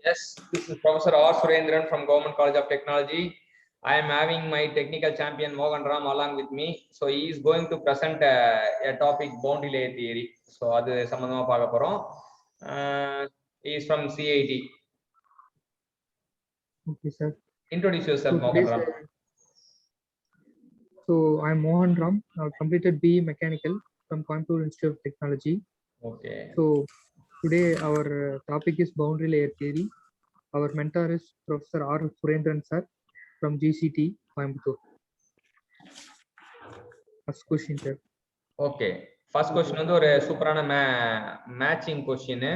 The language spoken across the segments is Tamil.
Yes, this is Professor R. Surendran from Government College of Technology. I am having my technical champion Mohan Ram along with me. So he is going to present a topic boundary layer theory. So அது சம்பந்தமா பார்க்க போறோம். He is from CIT. Okay, sir. Introduce yourself, Mohan Ram. So I'm Mohan Ram. I completed BE Mechanical from Coimbatore Institute of Technology. Okay. So today our topic is boundary layer theory. Our mentor is Professor R. Surendran sir from GCT Coimbatore. First question, sir. Okay. First question வந்து ஒரு சூப்பரான மேட்சிங் கொஸ்டின்.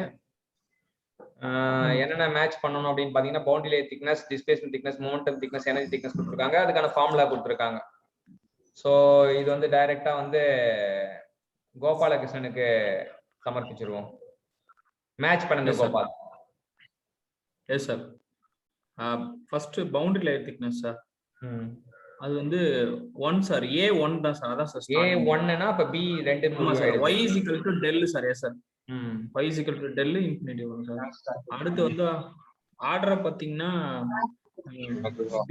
என்னென்ன மேட்ச் பண்ணணும் அப்படின்னு பாத்தீங்கன்னா boundary layer thickness, displacement thickness, momentum thickness, energy thickness கொடுத்துருக்காங்க. அதுக்கான ஃபார்முலா கொடுத்துருக்காங்க. ஸோ இது வந்து டைரக்டா வந்து கோபாலகிருஷ்ணனுக்கு சமர்ப்பிச்சிருவோம். மேட்ச் பண்ணுங்க Gopal. Yes sir. First boundary layer thickness sir. அது வந்து 1 சார். A1 தான் சார். அதான் சார். A1னா அப்ப B 2 y = del sir. Yes sir. y = del infinity வரும் சார். அடுத்து வந்து ஆர்டரை பாத்தீங்கன்னா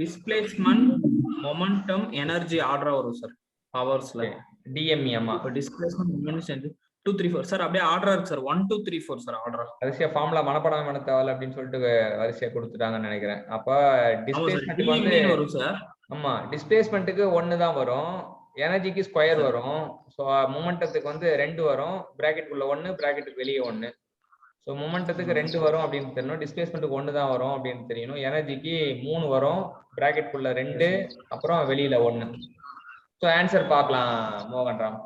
டிஸ்பிளேஸ்மென்ட், மொமெண்டம், எனர்ஜி ஆர்டரா வரும் சார். பவர்ஸ்ல DME அம்மா. இப்போ டிஸ்பிளேஸ்மென்ட், மொமெண்டம் 2 3 4 சார். அப்படியே ஆர்டரா இருக்கு சார். 1 2 3 4 சார். ஆர்டரா வரிசையா ஃபார்முலா மனப்பாடம் பண்ண தேவையில்ல அப்படின்னு சொல்லிட்டு வரிசையா கொடுத்துட்டாங்கன்னு நினைக்கிறேன். அப்ப டிஸ்பிளேஸ்மென்ட்க்கு வந்து வரும் சார். ஆமா, டிஸ்பிளேஸ்மென்ட்க்கு 1 தான் வரும், எனர்ஜிக்கு ஸ்கொயர் வரும், சோ மொமெண்டத்துக்கு வந்து 2 வரும், பிராக்கெட்டுக்குள்ள 1, பிராக்கெட்டுக்கு வெளியே 1. சோ மொமெண்டத்துக்கு 2 வரும் அப்படின்னு தெரியணும், டிஸ்பிளேஸ்மென்ட்க்கு 1 தான் வரும் அப்படின்னு தெரியணும், எனர்ஜிக்கு 3 வரும், பிராக்கெட்டுக்குள்ள 2, அப்புறம் வெளியில 1. சோ ஆன்சர் பார்க்கலாம் மோகன் ராம்.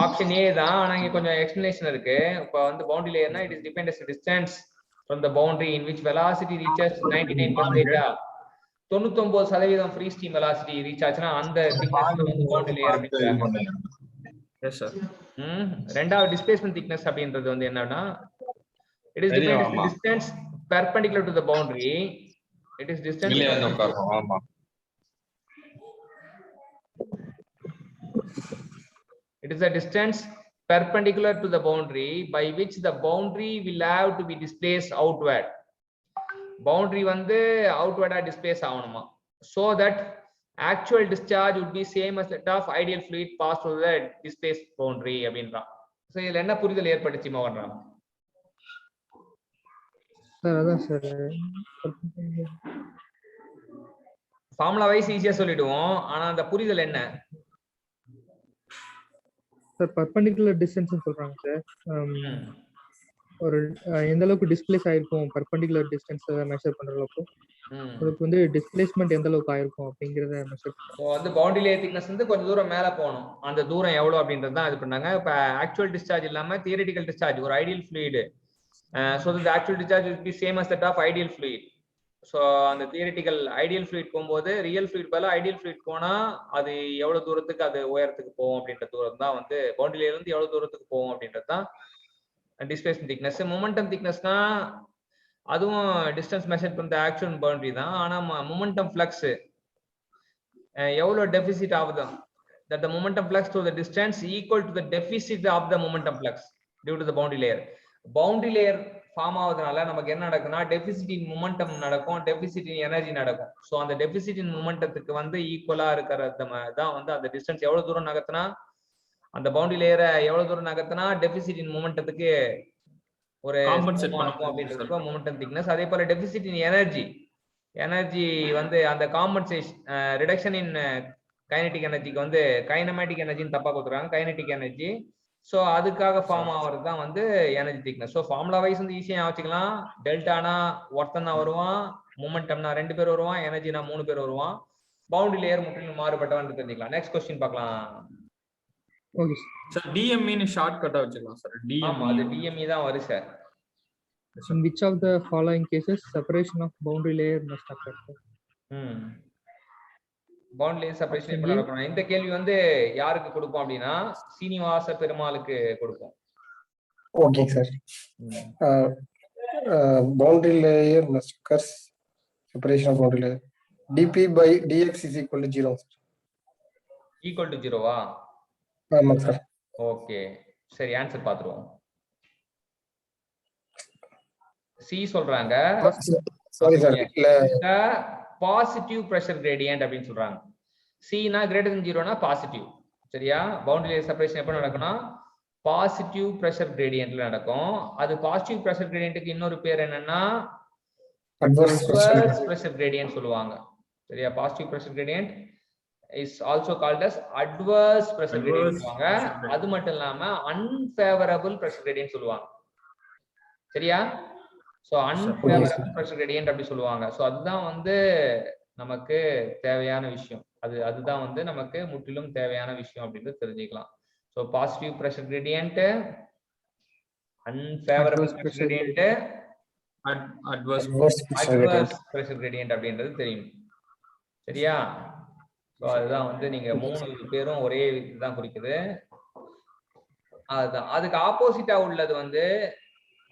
ஆப்ஷன் ஏ தான். ஆனா இங்க கொஞ்சம் எக்ஸ்பிளனேஷன் இருக்கு. இப்போ வந்து பவுண்டரி லேயர்னா it is depend as distance from the boundary in which velocity reaches 99%. 99% free stream velocity reach ஆச்சுனா அந்த திக்னஸ் வந்து பவுண்டரி லேயர் அப்படின்றாங்க. Yes sir. ரெண்டாவது டிஸ்பிளேஸ்மென்ட் திக்னஸ் அப்படின்றது வந்து என்னன்னா it is dependent on distance perpendicular to the boundary. It is distance ஆமா. It is a distance perpendicular to the boundary by which the boundary will have to be displaced outward. Boundary வந்து outward displace ஆகணுமா, so that actual discharge would be same as that of ideal fluid passed through the displaced boundary அப்படின்றான். சோ இதுல என்ன புரிதல் ஏற்பட்டுச்சு மோகன்ராம்? சார் அதான் சார் ஃபார்முலா வைஸ் ஈஸியா சொல்லிடுவோம், ஆனா அந்த புரிதல் என்ன சார்? பர்பெண்டிகுலர் டிஸ்டன்ஸ் சொல்றாங்க சார். ஒரு எந்த அளவுக்கு டிஸ்பிளேஸ் ஆயிருக்கும் பர்பெண்டிகுலர் டிஸ்டன்ஸ் மெஷர் பண்ற அளவுக்கு, அதுக்கு வந்து டிஸ்பிளேஸ்மென்ட் எந்த அளவுக்கு ஆயிருக்கும் அப்படிங்கறத மெஷர் பண்ணுவோம். சோ வந்து பவுண்டரி லேயர் திக்னஸ் வந்து கொஞ்சம் தூரம் மேல போகணும், அந்த தூரம் எவ்வளவு அப்படின்றது தான் இது பண்ணாங்க. இப்ப ஆக்சுவல் டிஸ்சார்ஜ் இல்லாம தியரிட்டிக்கல் டிஸ்சார்ஜ் ஒரு ideal fluid, so the actual discharge will be same as that of ideal fluid. So அந்த தியரிட்டிக்கல் ஐடியல் ஃப்ளூயிட் போகும்போது ரியல் ஃப்ளூயிட் பதிலா ஐடியல் ஃப்ளூயிட் போனா அது எவ்வளவு தூரத்துக்கு அது உயரத்துக்கு போகும் அப்படின்ற தூரம் தான் வந்து பவுண்டரி லேயர்ல இருந்து எவ்வளவு தூரத்துக்கு போகும் அப்படின்றது தான் டிஸ்பிளேஸ்மென்ட் திக்னஸ். மொமெண்டம் திக்னஸ்னா அதுவும் டிஸ்டன்ஸ் மெஷர் பண்ற ஆக்சுவல் பவுண்டரி தான், ஆனா மொமெண்டம் ஃப்ளக்ஸ் எவ்வளவு டெபிசிட் ஆகுது, that the momentum flux through the distance equal to the deficit of the momentum flux due to the boundary layer. Boundary layer form ஆகுறதுனால நமக்கு என்ன நடக்கும்னா டெபிசிட் இன் மொமெண்டம் நடக்கும், டெபிசிட் இன் எனர்ஜி நடக்கும். சோ அந்த டெபிசிட் இன் மொமெண்டத்துக்கு வந்து ஈக்குவலா இருக்கிறது தான் வந்து அந்த டிஸ்டன்ஸ் எவ்வளவு தூரம் நகர்த்தினா, அந்த பவுண்டரி லேயரை எவ்வளவு தூரம் நகர்த்தினா டெபிசிட் இன் மொமெண்டத்துக்கு ஒரு காம்பன்சேட் பண்ணும் அப்படின்றது மொமெண்டம் திக்னஸ். அதே போல டெபிசிட் இன் எனர்ஜி வந்து அந்த காம்பன்சேஷன் ரிடக்ஷன் இன் கைனடிக் எனர்ஜிக்கு வந்து கைனமேட்டிக் எனர்ஜின்னு தப்பா கொடுத்துறாங்க, கைனடிக் எனர்ஜி. சோ அதுக்காக ஃபார்ம் ஆகிறது தான் வந்து energy thickness. So formula wise வந்து ஈஸியா வச்சுக்கலாம். டெல்டானா ஒருத்தன் தான் வருவான், மொமெண்டம்னா 2 பேர் வருவான், எனர்ஜினா 3 பேர் வருவான். பவுண்டரி லேயர் முற்றிலும் மாறுபட்டவன்னு தெரிஞ்சுக்கலாம். நெக்ஸ்ட் क्वेश्चन பார்க்கலாம். Okay sir. DME னு ஷார்ட் கட்டா வச்சுக்கலாம் சார். ஆமா, அது DME தான் வரும் sir. In which of the following cases separation of boundary layer must occur? Boundary layer separation எப்படி நடக்கும்? இந்த கேள்வி வந்து யாருக்கு கொடுப்போம் அப்படின்னா சீனிவாச பெருமாளுக்கு கொடுப்போம். Okay sir. boundary layer must occur, separation of boundary layer dp by dx is equal to 0 sir. equal to 0 ஆமா சார். ஓகே சரி, ஆன்சர் பாத்துருவோம். சி சொல்றாங்க சாரி சார் இல்ல பாசிட்டிவ் பிரஷர் கிரேடியன்ட் அப்படின்னு சொல்றாங்க. சினா கிரேட்டர் தென் ஜீரோனா பாசிட்டிவ். சரியா? பவுண்டரி லேயர் செப்பரேஷன் எப்ப நடக்கும்னா பாசிட்டிவ் பிரஷர் கிரேடியன்ட்ல நடக்கும். அது பாசிட்டிவ் பிரஷர் கிரேடியன்ட்க்கு இன்னொரு பேர் என்னன்னா அட்வர்ஸ் பிரஷர் கிரேடியன்ட் சொல்லுவாங்க. சரியா? Positive pressure gradient is also called as adverse pressure gradient சொல்லுவாங்க. அது மட்டும் இல்லாம unfavorable pressure gradient சொல்லுவாங்க. சரியா? சோ unfavorable pressure gradient அப்படி சொல்லுவாங்க. சோ அதுதான் வந்து நமக்கு தேவையான விஷயம். அதுதான் வந்து நமக்கு முற்றிலும் தேவையான விஷயம் அப்படின்னு தெரிஞ்சுக்கலாம். So positive pressure gradient, unfavorable pressure gradient, adverse pressure gradient அப்படின்றது தெரியும். சரியா? சோ அதுதான் வந்து நீங்க 3 பேரும் ஒரே இதுதான் குறிக்குது. அதுதான். அதுக்கு ஆப்போசிட்டா உள்ளது வந்து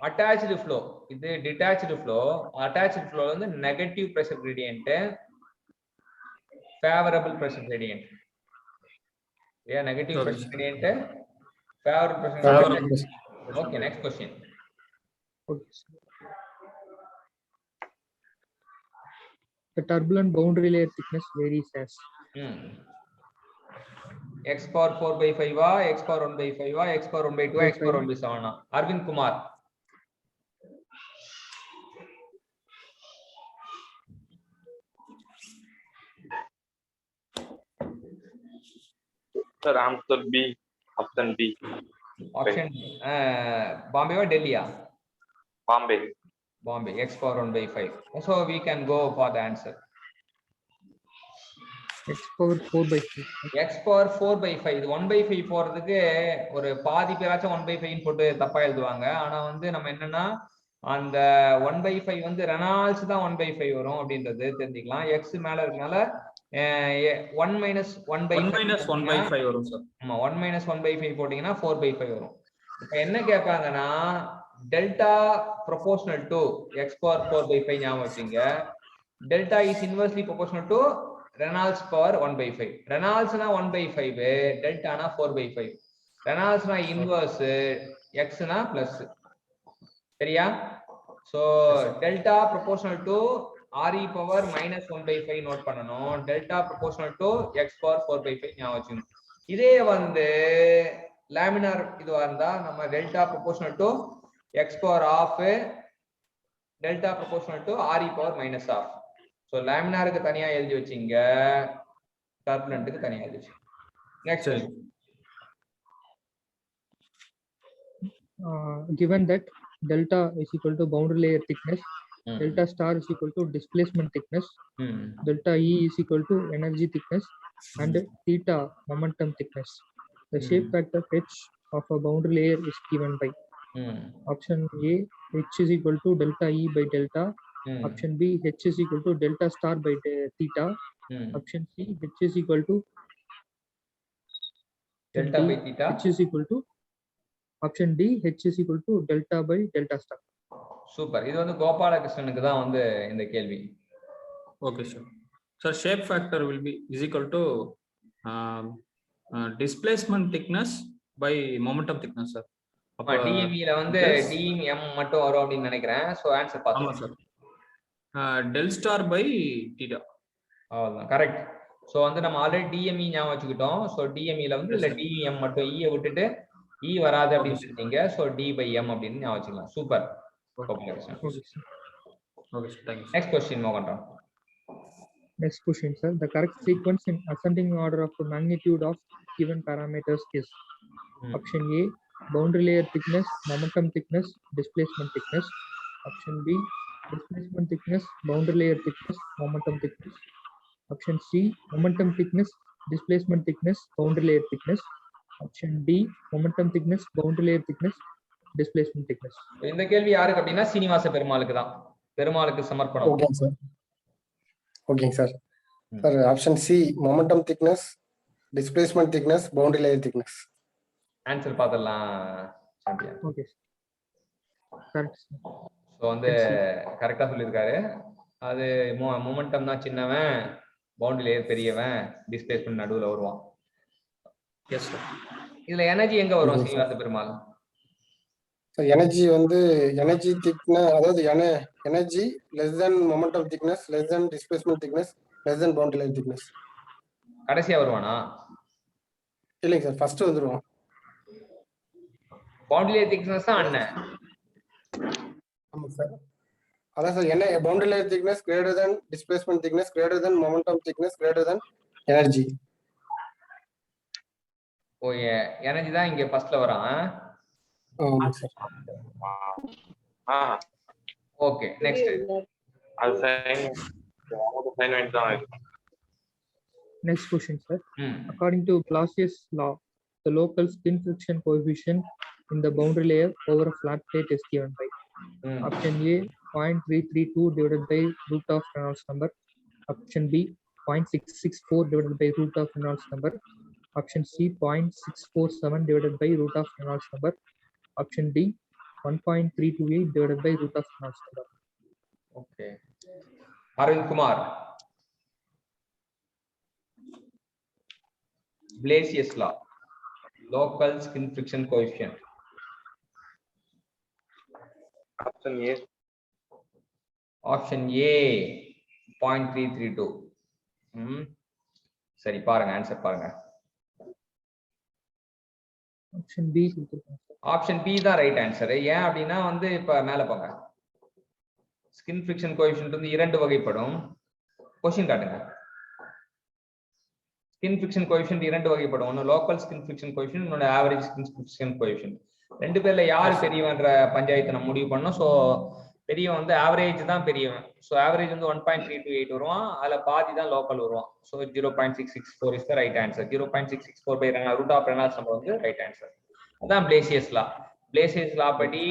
அட்டாச்டு ஃப்ளோ. இது டிட்டாச்டு ஃப்ளோ. அட்டாச்டு ஃப்ளோ வந்து negative pressure gradient, favourable pressure gradient. Yeah, negative pressure gradient, favorable pressure gradient. Okay, next question. The turbulent boundary layer thickness varies as x power 4/5 x power 1/5 x power 1/2 x power 1/7. Arvind Kumar. Sir, answer B. Option B. Option Bombay or Delhi? Bombay. Bombay, x power 1/5. So we can go for the answer. x power 4/5. x power 4/5. இது 1/5 போறதுக்கு ஒரு பாதி பேராச்சும் 1/5 போட்டு தப்பா எழுதுவாங்க. ஆனா வந்து நம்ம என்னன்னா அந்த 1/5 வந்து ரெனால்ட்ஸ் தான் 1/5 வரும் அப்படின்றது தெரிஞ்சுக்கலாம். x மேல இருக்கனால 1 minus 1/5 வரும் சார். ஆமா 1 minus 1/5 போட்டீங்கன்னா 4/5 வரும். இப்ப என்ன கேட்பாங்கன்னா delta proportional to x power 4/5 ஞாபகம் வச்சுங்க. Delta is inversely proportional to Reynolds power 1/5. Reynolds na 1/5, delta na 4/5. Reynolds na inverse, x na plus. சரியா? So delta proportional to re power minus 1/5 note பண்ணனும். delta proportional to x power 4/5 ஞாபகம் வச்சுக்கணும். இதே வந்து லேமினார் இதுவா இருந்தா நம்ம delta proportional to x power half, delta proportional to re power minus half. So லேமினாருக்கு தனியா எழுதி வச்சீங்க, டர்புலன்ட்க்கு தனியா எழுதி வச்சீங்க. Next given that delta is equal to boundary layer thickness, delta star is equal to displacement thickness, delta E is equal to energy thickness, and theta momentum thickness. The shape factor h of a boundary layer is given by option A, h is equal to delta E by delta. Option B, h is equal to delta star by theta. Option C, h is equal to delta by theta. H is equal to option D, h is equal to delta by delta star. Super. இது வந்து கோபாலகிருஷ்ணனுக்கு தான் வந்து இந்த கேள்வி. Okay sir. Sir shape factor will be is equal to displacement thickness by momentum thickness sir. அப்ப DME ல வந்து DMM மட்டும் வரும் அப்படி நினைக்கிறேன். சோ ஆன்சர் பாருங்க. ஆமா sir. del star by theta. அவ்வளவுதான் கரெக்ட். சோ வந்து நம்ம ஆல்ரெடி DME ஞாபகம் வச்சுக்கிட்டோம். சோ DME ல வந்து இல்ல DEM மட்டும் E விட்டுட்டு E வராது அப்படின்னு சொல்லிட்டீங்க. சோ D by M அப்படின்னு ஞாபகம் வச்சுக்கலாம். Super. Okay sir, thank you. Next question Mohan. Next question sir, the correct sequence in ascending order of the magnitude of given parameters is option A, boundary layer thickness, momentum thickness, displacement thickness. Option B, displacement thickness, boundary layer thickness, momentum thickness. Option C, momentum thickness, displacement thickness, boundary layer thickness. Option D, momentum thickness, boundary layer thickness, displacement thickness. இந்த கேள்வி யாருக்கு அப்படின்னா சீனிவாச பெருமாளுக்கு தான். பெருமாளுக்கு சமர்ப்பணம். Okay sir. Okay sir. Sir option C, momentum thickness, displacement thickness, boundary layer thickness. Answer பார்த்தலாம் சாம்பியன். Okay correct. சோ வந்து கரெக்ட்டா சொல்லிருக்காரு. அது மொமெண்டம் தான் சின்னவன், பவுண்டரி லேயர் பெரியவன், டிஸ்பிளேஸ்மென்ட் நடுவுல வருவான். Yes sir. இதுல எனர்ஜி எங்க வரும் சீனிவாச பெருமாள்? எனர்ஜி வந்து எனர்ஜி திக்னஸ், அதாவது energy less than momentum thickness, less than displacement thickness, less than boundary line thickness. கடைசியா வருவானா? இல்லைங்க சார், ஃபர்ஸ்ட் வந்துருவோம். பவுண்டரி லேயர் திக்னஸ் தான் அண்ணன். ஆமா சார், அதான் சார், என்ன boundary layer thickness greater than displacement thickness, greater than momentum thickness, greater than energy. ஓ, எனர்ஜி தான் இங்க ஃபர்ஸ்ட்ல வரான். ஆமா சார். Okay, next. அது சைன் தான். Next question, sir. According to Clausius law, the local skin friction coefficient in the boundary layer over a flat plate is given by option A 0.332 divided by root of Reynolds number, option B 0.664 divided by root of Reynolds number, option C 0.647 divided by root of Reynolds number, option D 1.328 divided by root of Reynolds number. Okay, Arvind Kumar. Blasius law, local skin friction coefficient. Option A. Option A 0.332. சரி, பாருங்க ஆன்சர் பாருங்க. Option B. ஆப்ஷன் பி தான் ரைட் ஆன்சர். ஏன் அப்படின்னா வந்து இப்ப மேல போங்க. ஸ்கின் ஃபிரிக்ஷன் கோஎஃபிஷியன்ட் வந்து இரண்டு வகைப்படும். கொஸ்டின் காட்டுங்க. ஸ்கின் ஃபிரிக்ஷன் கோஎஃபிஷியன்ட் இரண்டு வகைப்படும். ஒன்னு லோக்கல் ஸ்கின் ஃபிரிக்ஷன் கோஎஃபிஷியன்ட், இன்னொரு ஆவரேஜ் ஸ்கின் ஃபிரிக்ஷன் கோஎஃபிஷியன்ட். ரெண்டு பேர்ல யார் பெரியவன்ற பஞ்சாயத்தை நம்ம முடிவு பண்ணோம். ஸோ பெரியவன் வந்து ஆவரேஜ் தான் பெரியவன். ஸோ ஆவரேஜ் வந்து 1.328 வருவான். அதுல பாதி தான் லோக்கல் வருவான். So 0.664 is the right answer. 0.664 by root of Reynolds number வந்து ரைட் ஆன்சர். அதான் பிளேசியஸ் லா. பிளேசியஸ் லா படி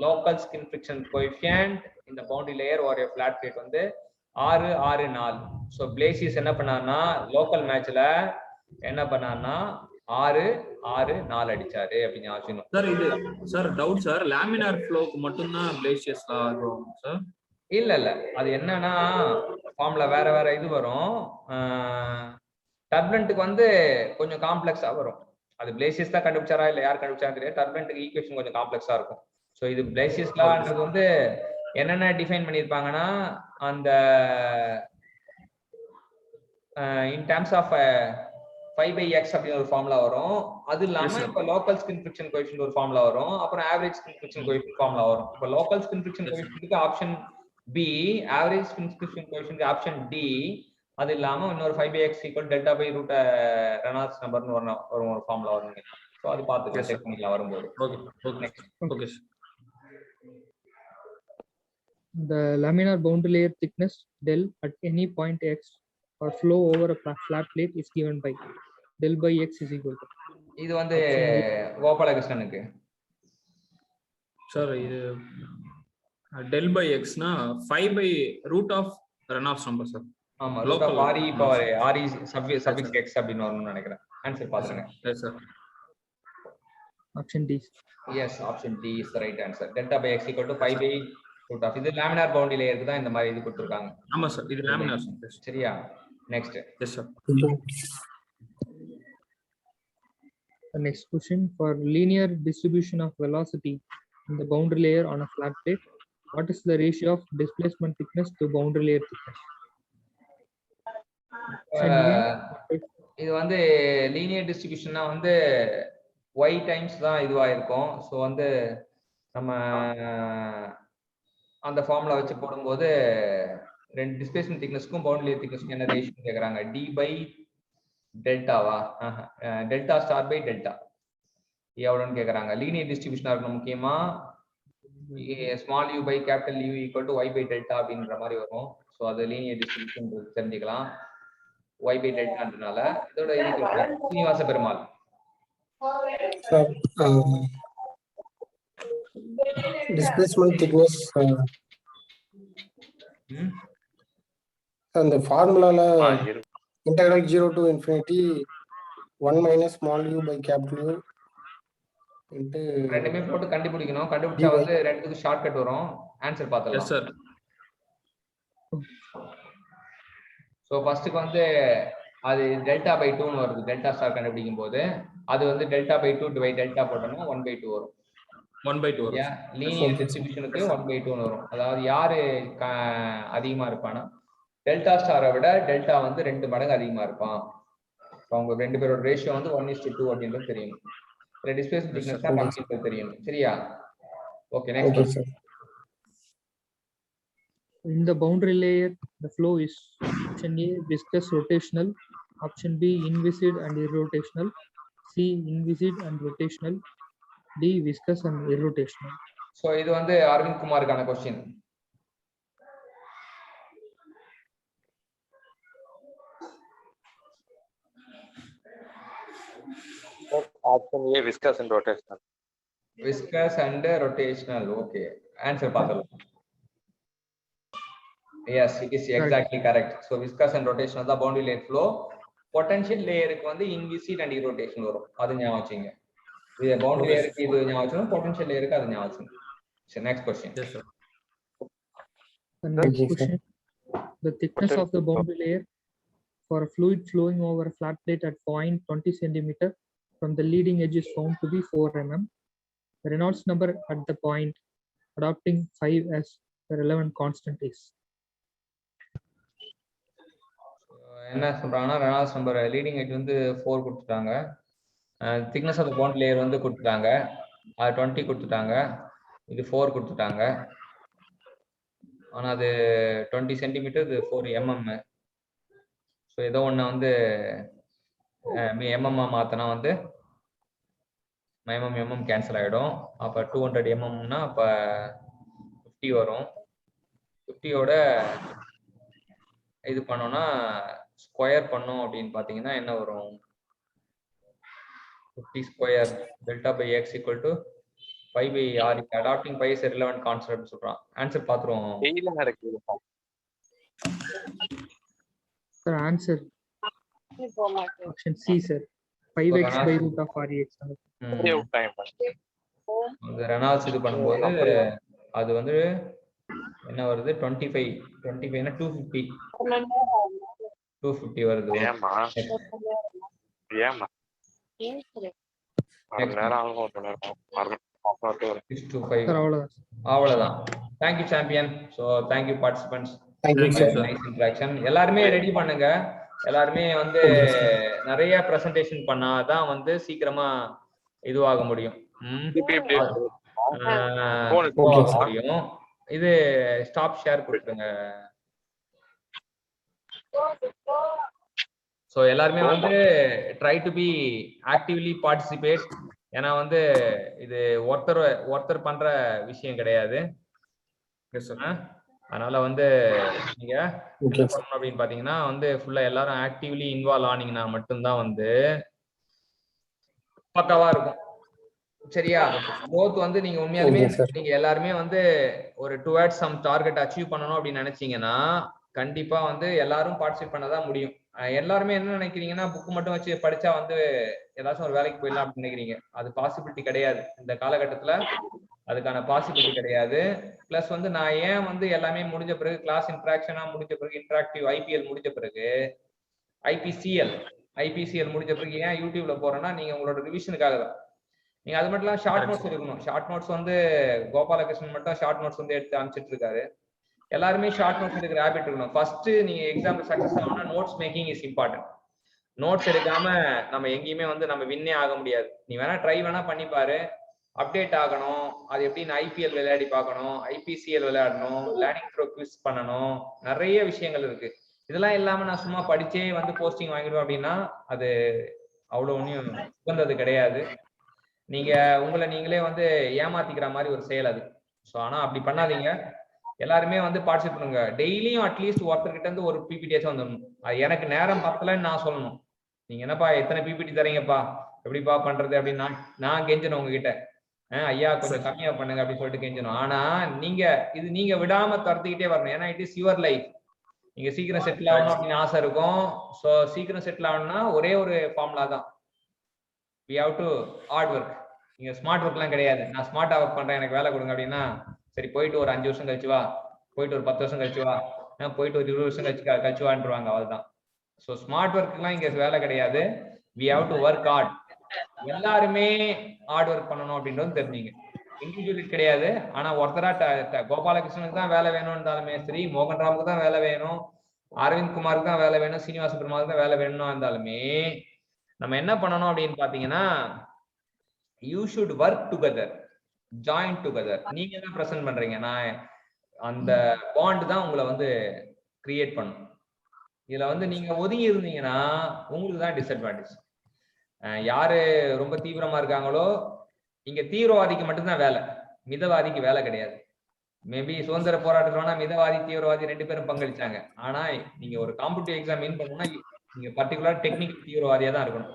லோக்கல் ஸ்கின் ஃபிரிக்ஷன் கோஎஃபிஷியன்ட் இந்த பவுண்டரி லேயர் ஒரு ஃபிளாட் பிளேட் வந்து 6, 6, 4. ஸோ பிளேசியஸ் என்ன பண்ணான்னா லோக்கல் மேட்ச்ல என்ன பண்ணான்னா 6, 6, 4 அடிச்சாரு அப்படின்னு ஆச்சுணும். சார் இது சார் டவுட் சார், லேமினார் ஃப்ளோக்கு மட்டும் தான் பிளேசியஸ் லா வரும் சார்? இல்ல அது என்னன்னா ஃபார்ம்ல வேற வேற இது வரும். டர்புலன்ட்க்கு வந்து கொஞ்சம் காம்ப்ளெக்ஸா வரும். அது பிளேசியஸ் தான் கண்டுபிடிச்சாரா இல்ல யார் கண்டுபிடிச்சாரு தெரியாது. டர்புலன்ட்க்கு ஈக்குவேஷன் கொஞ்சம் காம்ப்ளெக்ஸா இருக்கும். ஸோ இது பிளேசியஸ் லான்றது வந்து என்னென்ன டிஃபைன் பண்ணிருப்பாங்கன்னா அந்த இன் டர்ம்ஸ் ஆஃப் 5/x அப்படின்னு ஒரு ஃபார்முலா வரும். அது இல்லாம இப்ப லோக்கல் ஸ்கின் ஃபிரிக்ஷன் கோஎஃபிஷியன்ட் ஒரு ஃபார்முலா வரும். அப்புறம் average skin friction coefficient formula வரும். இப்ப லோக்கல் ஸ்கின் ஃபிரிக்ஷன் கோஎஃபிஷியன்ட்க்கு option B, average skin friction coefficient option D. அது இல்லாம இன்னொரு 5/x equal delta by root Reynolds நம்பர்னு ஒரு ஃபார்முலா வரும். ஸோ அது பார்த்துக்கலாம் செக் பண்ணிக்கலாம் வரும்போது. Okay. The laminar boundary layer thickness del at any point x or flow over a flat plate is given by del by x is equal to. இது வந்து கோபாலகிருஷ்ணனுக்கு சார் இது del by x னா 5 by root of Reynolds number sir. ஆமா, root of re power re suffix x அப்படின்னு வரும்னு நினைக்கிறேன். ஆன்சர் பாத்துங்க. Yes sir. Option D. Yes, option D is the right answer. Delta by x equal to 5 by root of. இது லேமினார் பவுண்டரி லேயருக்கு தான் இந்த மாதிரி இது கொடுத்திருக்காங்க. ஆமா சார், இது லேமினார். சரியா? Next. Yes sir. The next question, for linear distribution of velocity in the boundary layer on a flat plate, what is the ratio of displacement thickness to boundary layer thickness? இது வந்து லீனியர் டிஸ்ட்ரிபியூஷன்னா வந்து y டைம்ஸ் தான் இதுவா இருக்கும். ஸோ வந்து நம்ம அந்த ஃபார்முலா வச்சு போடும்போது ரெண்டு டிஸ்பிளேஸ்மென்ட் திக்னஸ்க்கும் பவுண்டரி லேயர் திக்னஸ்க்கும் என்ன ரேஷியோ கேக்குறாங்க? d by டெல்டாவா? டெல்டா ஸ்டார் பை டெல்டா எவ்வளோன்னு கேக்குறாங்க. லீனியர் டிஸ்ட்ரிபியூஷனா இருக்கணும் முக்கியமா. Small u by capital U equal to y by delta அப்படின்ற மாதிரி வரும். ஸோ அது லீனியர் டிஸ்ட்ரிபியூஷன் தெரிஞ்சுக்கலாம். y by டெல்டான்றனால இதோட இது சீனிவாச பெருமாள். டிஸ்பிளேஸ்மென்ட் திக்னஸ் அந்த ஃபார்முலால integral 0 to infinity 1 minus small u by capital U into ரெண்டுமே போட்டு கண்டுபிடிக்கணும். கண்டுபிடிச்சா வந்து ரெண்டுத்துக்கு ஷார்ட்கட் வரும். ஆன்சர் பார்த்தலாம். Yes sir. ஸோ ஃபர்ஸ்ட்டுக்கு வந்து அது டெல்டா பை 2ன்னு வருது. டெல்டா ஸ்டார் கண்டுபிடிக்கும் போது அது வந்து டெல்டா பை 2 பை டெல்டா போட்டோம்னா 1/2 வரும். 1/2 வரும். Yeah, linear distributionக்கு 1/2 வரும். அதாவது யாரு அதிகமா இருப்பானா டெல்டா ஸ்டாரை விட டெல்டா வந்து 2 மடங்கு அதிகமா இருப்பான். அவங்க ரெண்டு பேரோட ரேஷியோ வந்து 1:2 அப்படின்றது தெரியும். டிஸ்பிளேஸ்மென்ட் திக்னஸ் தான் கம்மின்றது தெரியும். சரியா? Okay, next. In the boundary layer, the flow is option A viscous rotational, option B inviscid and irrotational, C inviscid and rotational, D viscous and irrotational. So இது வந்து அரவிந்த் குமாருக்கான question. Option A, viscous and rotational. Viscous and rotational. Okay. Answer பார்த்தலாம். Yes, it is exactly correct. So viscous and rotational தான் boundary layer flow. Potential layerக்கு வந்து inviscid and irrotational வரும். அது ஞாபகம் வச்சுங்க. இது boundary layerக்கு இது ஞாபகம் வச்சுக்கணும், potential layerக்கு அது ஞாபகம் வச்சுங்க. So next question. Yes sir. The next question. The thickness of the boundary layer for a fluid flowing over a flat plate at point 20 cm from the leading edge is found to be 4 mm. The Reynolds number at the point adopting 5 as the relevant constant is. என்ன சொல்றாங்கன்னா ரெனால்ட்ஸ் நம்பர் லீடிங் எட்ஜ் வந்து 4 கொடுத்துட்டாங்க. Thickness of the boundary layer வந்து கொடுத்துட்டாங்க. அது 20 கொடுத்துட்டாங்க. இது 4 கொடுத்துட்டாங்க. ஆனா அது 20 சென்டிமீட்டர், இது 4 mm. ஸோ ஏதோ ஒன்று வந்து எம்எம்மா மாற்றினா வந்து mm கேன்சல் ஆகிடும். அப்போ 200 mmனா அப்போ 50 வரும். 50யோட இது பண்ணோம்னா ஸ்கொயர் பண்ணோம் அப்படின்னு பார்த்தீங்கன்னா என்ன வரும்? 50 square delta by x equal to 5/r. Adapting by is relevant concept சொல்றான். ஆன்சர் பார்த்துருவோம். Sir, answer option C sir, 5x by root of REX. அந்த ரெனால்ட்ஸ் இது பண்ணும்போது அது வந்து என்ன வருது? 25 னா 250 வருது. ஏமா அவ்வளவுதான். Thank you champion. So thank you participants. Nice interaction. எல்லாருமே ரெடி பண்ணுங்க. எல்லாருமே வந்து நிறைய பிரசன்டேஷன் பண்ணாதான் வந்து சீக்கிரமா இதுவாக முடியும். முடியும். இது ஸ்டாப் ஷேர் கொடுத்துருங்க. ஸோ எல்லாருமே வந்து try to be actively participate. ஏன்னா வந்து இது ஒருத்தர் பண்ற விஷயம் கிடையாது. அதனால வந்து நீங்க பண்ணணும் அப்படின்னு பாத்தீங்கன்னா வந்து ஃபுல்லா எல்லாரும் ஆக்டிவ்லி இன்வால்வ் ஆனீங்கன்னா மட்டும்தான் வந்து பக்காவா இருக்கும். சரியா? போத் வந்து நீங்க உண்மையாலுமே நீங்க எல்லாருமே வந்து ஒரு டுவர்ட்ஸ் சம் டார்கெட் அச்சீவ் பண்ணணும் அப்படின்னு நினைச்சீங்கன்னா கண்டிப்பா வந்து எல்லாரும் பார்ட்டிசிபேட் பண்ணதான் முடியும். எல்லாருமே என்ன நினைக்கிறீங்கன்னா புக் மட்டும் வச்சு படிச்சா வந்து ஏதாச்சும் ஒரு வேலைக்கு போயிடலாம் அப்படின்னு நினைக்கிறீங்க. அது பாசிபிலிட்டி கிடையாது. இந்த காலகட்டத்துல அதுக்கான பாசிபிலிட்டி கிடையாது. பிளஸ் வந்து நான் ஏன் வந்து எல்லாமே முடிஞ்ச பிறகு கிளாஸ் இன்ட்ராக்ஷனா முடிஞ்ச பிறகு இன்டராக்டிவ் ஐபிஎல் முடிஞ்ச பிறகு ஐபிசிஎல் முடிஞ்ச பிறகு ஏன் யூடியூப்ல போறேன்னா நீங்க உங்களோட ரிவிஷனுக்காக தான். நீங்க அது மட்டும் இல்லாம ஷார்ட் நோட்ஸ் எடுக்கணும். ஷார்ட் நோட்ஸ் வந்து கோபாலகிருஷ்ணன் மட்டும் ஷார்ட் நோட்ஸ் வந்து எடுத்து அனுப்பிச்சிட்டு இருக்காரு. எல்லாருமே ஷார்ட் நோட்ஸ் எடுக்கிற ஹேபிட் இருக்கணும். ஃபர்ஸ்ட் நீங்க எக்ஸாம் சக்சஸ் ஆகணும்னா notes making is important. Notes எடுக்காம நம்ம எங்கேயுமே வந்து நம்ம வின்னே ஆக முடியாது. நீ வேணா ட்ரை வேணா பண்ணி பாரு. அப்டேட் ஆகணும். அது எப்படின்னு ஐபிஎல் விளையாடி பார்க்கணும், ஐபிசிஎல் விளையாடணும், லேர்னிங் த்ரோ குவிஸ் பண்ணணும், நிறைய விஷயங்கள் இருக்கு. இதெல்லாம் இல்லாம நான் சும்மா படிச்சே வந்து போஸ்டிங் வாங்கிடுவேன் அப்படின்னா அது அவ்வளவு ஒன்றும் உகந்தது கிடையாது. நீங்க உங்களை நீங்களே வந்து ஏமாத்திக்கிற மாதிரி ஒரு செயல் அது. ஸோ ஆனா அப்படி பண்ணாதீங்க. எல்லாருமே வந்து பார்ட்டிசிபேட் பண்ணுங்க. டெய்லியும் அட்லீஸ்ட் ஒருத்தர்கிட்ட இருந்து ஒரு பிபிடியாச்சும் வந்துடணும். அது எனக்கு நேரம் பத்தலன்னு நான் சொல்லணும். நீங்க என்னப்பா எத்தனை பிபிடி தரீங்கப்பா, எப்படிப்பா பண்றது அப்படின்னு நான் கெஞ்சணும் உங்ககிட்ட. ஐயா கொஞ்சம் கம்மியா பண்ணுங்க அப்படின்னு சொல்லிட்டு கெஞ்சணும். ஆனா நீங்க விடாம துரத்திக்கிட்டே வரணும். ஏன்னா இட் இஸ் யுவர் லைஃப். நீங்க சீக்கிரம் செட்டில் ஆகணும் அப்படின்னு ஆசை இருக்கும். ஸோ சீக்கிரம் செட்டில் ஆகணும்னா ஒரே ஒரு ஃபார்முலா தான். we have to hard work. நீங்க ஸ்மார்ட் ஒர்க்லாம் கிடையாது. நான் ஸ்மார்ட்டா ஒர்க் பண்றேன் எனக்கு வேலை கொடுங்க அப்படின்னா சரி போயிட்டு ஒரு 5 வருஷம் கழிச்சு வா, போயிட்டு ஒரு 10 வருஷம் கழிச்சு வா, போயிட்டு ஒரு 20 வருஷம் கழிச்சு வான்ட்டுருவாங்க. அவ்வளவுதான். ஸோ ஸ்மார்ட் ஒர்க்குலாம் இங்க வேலை கிடையாது. we have to work hard. எல்லாருமே ஹார்ட் ஒர்க் பண்ணணும் அப்படின்றது தெரிஞ்சுங்க. இண்டிவிஜுவல் கிடையாது. ஆனா ஒருத்தரா கோபாலகிருஷ்ணனுக்கு தான் வேலை வேணும்ன்றாலுமே சரி, மோகன்ராமுக்கு தான் வேலை வேணும், அரவிந்த் குமாருக்கு தான் வேலை வேணும், சீனிவாச பெருமாளுக்கு தான் வேலை வேணும்னு இருந்தாலுமே நம்ம என்ன பண்ணணும் அப்படின்னு பாத்தீங்கன்னா, you should work together, join together. நீங்க தான் பிரசன்ட் பண்றீங்க, நான் அந்த பாண்ட் தான் உங்களை வந்து கிரியேட் பண்ணும். இதுல வந்து நீங்க ஒதுங்கி இருந்தீங்கன்னா உங்களுக்கு தான் டிஸ்அட்வான்டேஜ். யாரு ரொம்ப தீவிரமா இருக்காங்களோ, இங்க தீவிரவாதிக்கு மட்டும்தான் வேலை, மிதவாதிக்கு வேலை கிடையாது. மேபி சுதந்திர போராட்டம்னா மிதவாதி தீவிரவாதி 2 பேரும் பங்களிச்சாங்க. ஆனா நீங்க ஒரு காம்படிட்டிவ் எக்ஸாம் வின் பண்ணணும்னா நீங்க பர்டிகுலர் டெக்னிக்கல் தீவிரவாதியா தான் இருக்கணும்.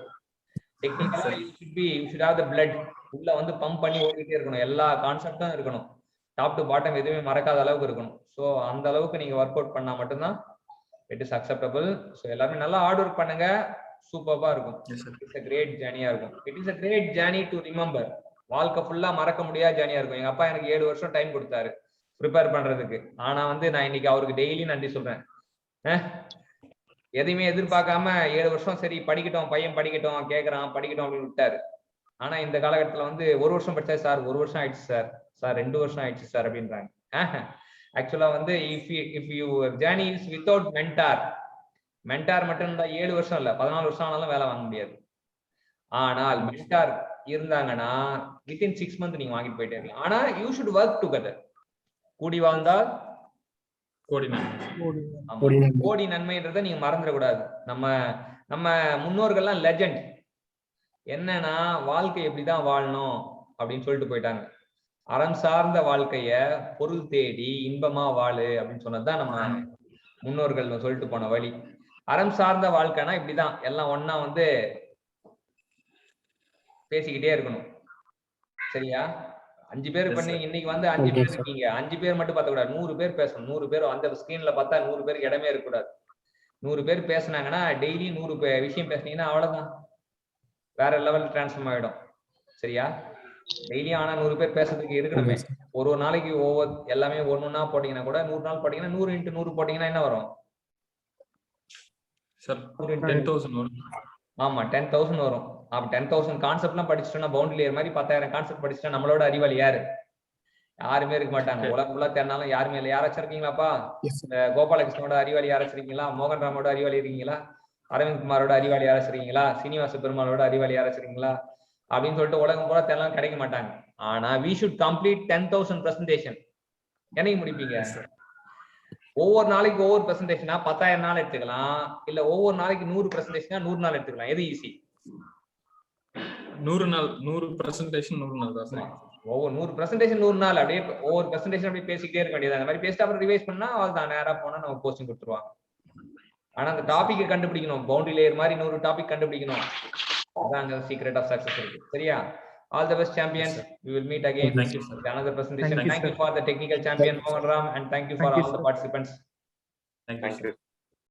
டெக்னிக்கலா you should have the blood, உள்ள வந்து பம்ப் பண்ணி ஓடிட்டே இருக்கணும், எல்லா கான்செப்டும் இருக்கணும், டாப் டு பாட்டம் எதுவுமே மறக்காத அளவுக்கு இருக்கணும். ஸோ அந்த அளவுக்கு நீங்க ஒர்க் அவுட் பண்ணா மட்டும்தான் இட் இஸ் அக்செப்டபிள். ஸோ எல்லாருமே நல்லா ஹார்ட் ஒர்க் பண்ணுங்க, சூப்பர்பா இருக்கும். இட்ஸ் a great ஜேர்னியா இருக்கும். It is a great journey to remember. வாழ்க்கை ஃபுல்லா மறக்க முடியாத ஜேர்னியா இருக்கும். எங்க அப்பா எனக்கு 7 வருஷம் டைம் கொடுத்தாரு ப்ரிப்பேர் பண்றதுக்கு. ஆனா வந்து நான் இன்னைக்கு அவருக்கு டெய்லி நன்றி சொல்றேன். எதையுமே எதிர்பார்க்காம 7 வருஷம் சரி படிக்கட்டும், பையன் படிக்கட்டும், கேட்கறான் படிக்கட்டும் அப்படின்னு விட்டாரு. ஆனா இந்த காலகட்டத்துல வந்து 1 வருஷம் படிச்சா சார் 1 வருஷம் ஆயிடுச்சு சார், சார் 2 வருஷம் ஆயிடுச்சு சார் அப்படின்றாங்க. ஆக்சுவலா வந்து if you journey is without mentor மட்டும் இருந்தா 7 வருஷம் இல்ல 14 வருஷம் ஆனாலும் வேலை வாங்க முடியாது. ஆனால் மென்டார் இருந்தாங்கன்னா வித்தின் 6 மந்த் நீங்க வாங்கிட்டு போயிட்டே இருக்கலாம். ஆனா யூ ஷுட் ஒர்க் டுகெதர். கூடி வாழ்ந்தால் கோடி நன்மைன்றதை நீங்க மறந்துடக்கூடாது. நம்ம முன்னோர்கள்லாம் லெஜெண்ட் என்னன்னா, வாழ்க்கை எப்படிதான் வாழணும் அப்படின்னு சொல்லிட்டு போயிட்டாங்க. அறம் சார்ந்த வாழ்க்கைய பொருள் தேடி இன்பமா வாழு அப்படின்னு சொன்னதுதான் நம்ம முன்னோர்கள் சொல்லிட்டு போன வழி. அறம் சார்ந்த வாழ்க்கைனா இப்படிதான், எல்லாம் ஒன்னா வந்து பேசிக்கிட்டே இருக்கணும். சரியா? 5 பேர் பண்ணி இன்னைக்கு வந்து 5 பேர் இருக்கீங்க, 5 பேர் மட்டும் பார்த்த கூடாது, 100 பேர் பேசணும். 100 பேர் அந்த ஸ்கிரீன்ல பார்த்தா 100 பேருக்கு இடமே இருக்கக்கூடாது. 100 பேர் பேசினாங்கன்னா டெய்லி 100 விஷயம் பேசுனீங்கன்னா அவ்வளவுதான், வேற லெவல் டிரான்ஸ்ஃபார்ம் ஆயிடும். சரியா? டெய்லியும் ஆனா 100 பேர் பேசுறதுக்கு இருக்கணுமே. ஒரு நாளைக்கு ஒவ்வொரு எல்லாமே ஒன்னொன்னா போட்டீங்கன்னா கூட 100 நாள் போட்டீங்கன்னா 100 × 100 போட்டீங்கன்னா என்ன வரும்? 10,000 வரும். ஆமா 10,000 வரும். அப்ப 10,000 கான்செப்ட்லாம் படிச்சுட்டோம்னா பவுண்டரி லேயர் மாதிரி 10,000 கான்செப்ட் படிச்சுட்டா நம்மளோட அறிவாளி யாரு? யாருமே இருக்க மாட்டாங்க. உலகம் ஃபுல்லா தேடினாலும் யாருமே இல்லை. யாராச்சும் இருக்கீங்களாப்பா? இந்த கோபாலகிருஷ்ணனோட அறிவாளி யாராச்சும் இருக்கீங்களா? மோகன்ராமோட அறிவாளி இருக்கீங்களா? அரவிந்த் குமாரோட அறிவாளி யாராச்சும் இருக்கீங்களா? சீனிவாச பெருமாளோட அறிவாளி யாராச்சும் இருக்கீங்களா அப்படின்னு சொல்லிட்டு உலகம் போல தேடலாம், கிடைக்க மாட்டாங்க. ஆனா we should complete 10,000 presentation. என்னைக்கு முடிப்பீங்க? ஒவ்வொரு நாளைக்கு ஒவ்வொரு பிரசன்டேஷனா 10,000 நாள் எடுத்துக்கலாம், இல்ல ஒவ்வொரு நாளைக்கு 100 பிரசன்டேஷனா 100 நாள் எடுத்துக்கலாம். எது ஈஸி? 100 நாள் 100 பிரசன்டேஷன் 100 நாள் தான். ஒவ்வொரு 100 பிரசன்டேஷன் 100 நாள் அப்படியே ஒவ்வொரு பிரசன்டேஷன் அப்படியே பேசிக்கிட்டே இருக்க வேண்டியது. அந்த மாதிரி பேசிட்டு அப்புறம் ரிவைஸ் பண்ணா அவ்வளவுதான், நேரா போனா நம்ம போஸ்டிங் கொடுத்துருவாங்க. ஆனா அந்த டாபிக்கை கண்டுபிடிக்கணும், பவுண்டரி லேயர் மாதிரி 100 டாபிக் கண்டுபிடிக்கணும். அதான் அங்க சீக்ரெட் ஆஃப் சக்சஸ் இருக்கு. சரியா? All the best champions. We will meet again. Thank you, sir. With another presentation. Thank you for the technical champion Mohan Ram, and thank you for all the participants. Thank you.